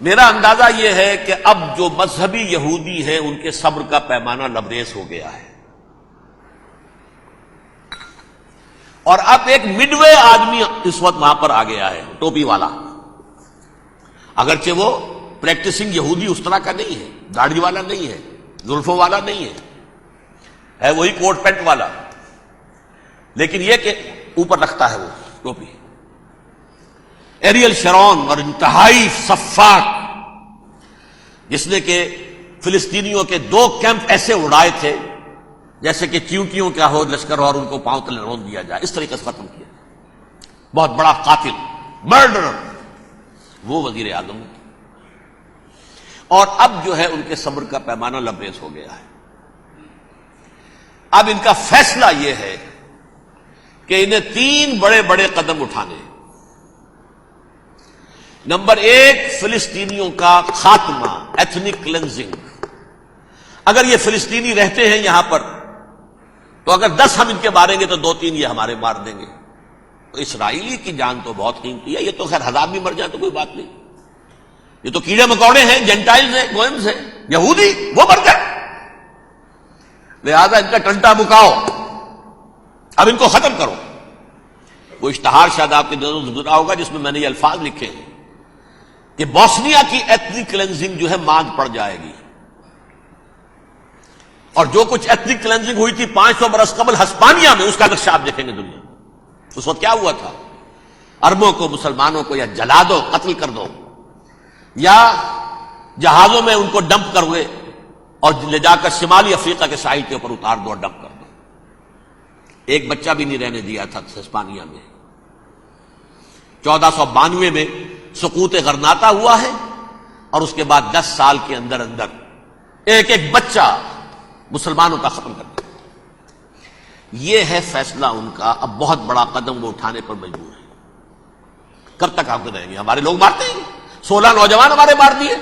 میرا اندازہ یہ ہے کہ اب جو مذہبی یہودی ہیں ان کے صبر کا پیمانہ لبریز ہو گیا ہے، اور اب ایک مڈ وے آدمی اس وقت وہاں پر آ گیا ہے، ٹوپی والا، اگرچہ وہ پریکٹسنگ یہودی اس طرح کا نہیں ہے، داڑھی والا نہیں ہے، زلفوں والا نہیں ہے وہی کوٹ پینٹ والا، لیکن یہ کہ اوپر رکھتا ہے وہ ٹوپی۔ ایریل شرون اور انتہائی سفاک، جس نے کہ فلسطینیوں کے 2 کیمپ ایسے اڑائے تھے جیسے کہ چیونٹیوں کیا ہو لشکر اور ان کو پاؤں تلے رون دیا جائے، اس طریقے سے ختم کیا، بہت بڑا قاتل، مرڈرر، وہ وزیر اعظم، اور اب جو ہے ان کے صبر کا پیمانہ لبریز ہو گیا ہے۔ اب ان کا فیصلہ یہ ہے کہ انہیں 3 بڑے بڑے قدم اٹھانے ہیں۔ نمبر 1، فلسطینیوں کا خاتمہ، ایتھنک کلینزنگ۔ اگر یہ فلسطینی رہتے ہیں یہاں پر تو اگر 10 ہم ان کے ماریں گے تو 2-3 یہ ہمارے مار دیں گے، تو اسرائیلی کی جان تو بہت قیمتی ہے، یہ تو خیر 1000 بھی مر جائے تو کوئی بات نہیں، یہ تو کیڑے مکوڑے ہیں، جینٹائلز ہیں، گوئمز ہیں، یہودی وہ مر گئے، لہذا ان کا ٹنٹا بکاؤ، اب ان کو ختم کرو۔ وہ اشتہار شاید آپ کے نظروں سے گزرا ہوگا جس میں میں نے یہ الفاظ لکھے ہیں کہ بوسنیا کی ایتھنک کلینزنگ جو ہے ماند پڑ جائے گی، اور جو کچھ ایتھنک کلینزنگ ہوئی تھی 500 برس قبل ہسپانیہ میں، اس کا نقشہ آپ دیکھیں گے دنیا میں۔ اس وقت کیا ہوا تھا؟ عربوں کو، مسلمانوں کو یا جلا دو، قتل کر دو، یا جہازوں میں ان کو ڈمپ کر ہوئے اور لے جا کر شمالی افریقہ کے ساحل کے اوپر اتار دو اور ڈمپ کر دو۔ ایک بچہ بھی نہیں رہنے دیا تھا ہسپانیہ میں۔ 1492 میں سقوط غرناطہ ہوا ہے، اور اس کے بعد 10 سال کے اندر اندر ایک ایک بچہ مسلمانوں کا ختم کر دیا۔ یہ ہے فیصلہ ان کا۔ اب بہت بڑا قدم وہ اٹھانے پر مجبور ہے۔ کب تک آپ رہیں گے؟ ہمارے لوگ مارتے ہیں، 16 نوجوان ہمارے مار دیے،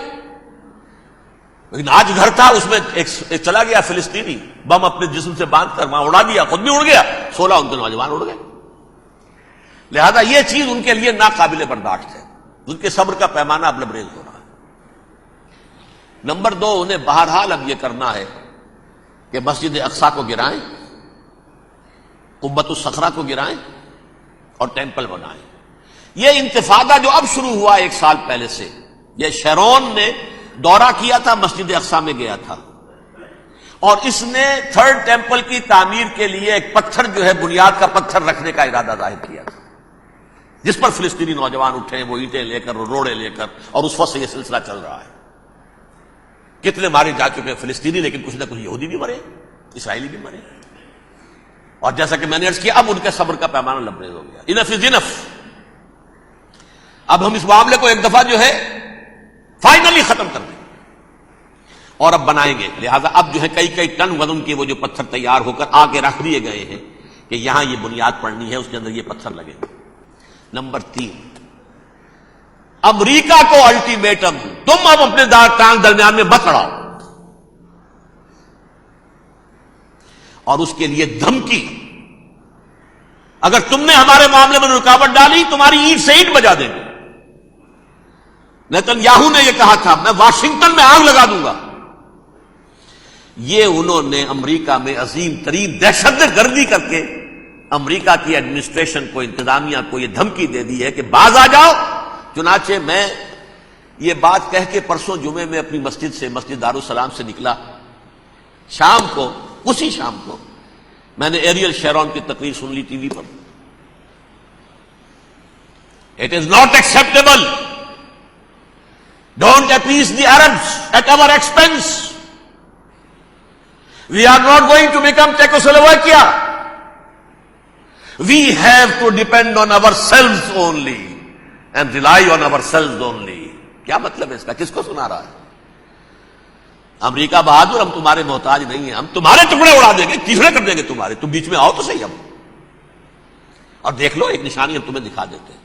لیکن آج گھر تھا اس میں ایک چلا گیا فلسطینی، بم اپنے جسم سے باندھ کر وہاں اڑا دیا، خود بھی اڑ گیا، 16 ان کے نوجوان اڑ گئے۔ لہذا یہ چیز ان کے لیے ناقابل برداشت ہے، ان کے صبر کا پیمانہ اب لبریز ہو رہا ہے۔ نمبر 2، انہیں بہرحال اب یہ کرنا ہے کہ مسجد اقصی کو گرائیں، قبۃ الصخرہ کو گرائیں اور ٹیمپل بنائیں۔ یہ انتفاضہ جو اب شروع ہوا 1 سال پہلے سے، یہ شیرون نے دورہ کیا تھا، مسجد اقصی میں گیا تھا، اور اس نے 3rd ٹیمپل کی تعمیر کے لیے ایک پتھر جو ہے بنیاد کا پتھر رکھنے کا ارادہ ظاہر کیا تھا، جس پر فلسطینی نوجوان اٹھے، وہ اینٹیں لے کر، روڑے لے کر، اور اس وقت سے یہ سلسلہ چل رہا ہے۔ کتنے مارے جا چکے ہیں فلسطینی، لیکن کچھ نہ کچھ یہودی بھی مرے، اسرائیلی بھی مرے، اور جیسا کہ میں نے عرض کیا اب ان کے صبر کا پیمانہ لبریز ہو گیا۔ انف از انف۔ اب ہم اس معاملے کو ایک دفعہ جو ہے فائنلی ختم کر دیں اور اب بنائیں گے۔ لہذا اب جو ہے کئی ٹن وزن کے وہ جو پتھر تیار ہو کر آگے رکھ دیے گئے ہیں کہ یہاں یہ بنیاد پڑنی ہے، اس کے اندر یہ پتھر لگے گا۔ نمبر 3، امریکہ کو الٹیمیٹم، تم اب اپنے ٹانگ درمیان میں مت لڑاؤ، اور اس کے لیے دھمکی، اگر تم نے ہمارے معاملے میں رکاوٹ ڈالی تمہاری اینٹ سے اینٹ بجا دیں گے۔ نیتن یاہو نے یہ کہا تھا میں واشنگٹن میں آگ لگا دوں گا۔ یہ انہوں نے امریکہ میں عظیم ترین دہشت گردی کر کے امریکہ کی ایڈمنسٹریشن کو، انتظامیہ کو یہ دھمکی دے دی ہے کہ باز آ جاؤ۔ چنانچہ میں یہ بات کہہ کے پرسوں جمعے میں اپنی مسجد دارالسلام سے نکلا، شام کو، اسی شام کو میں نے ایریل شیرون کی تقریر سن لی ٹی وی پر۔ It is not acceptable, don't appease the Arabs at our expense. We are not going to become Czechoslovakia. We have to depend on ourselves only and rely on ourselves only. کیا مطلب ہے اس کا؟ کس کو سنا رہا ہے؟ امریکہ بہادر، ہم تمہارے محتاج نہیں ہیں، ہم تمہارے ٹکڑے اڑا دیں گے، تیسرے کر دیں گے تمہارے، تم بیچ میں آؤ تو صحیح ہم، اور دیکھ لو ایک نشانی ہم تمہیں دکھا دیتے ہیں۔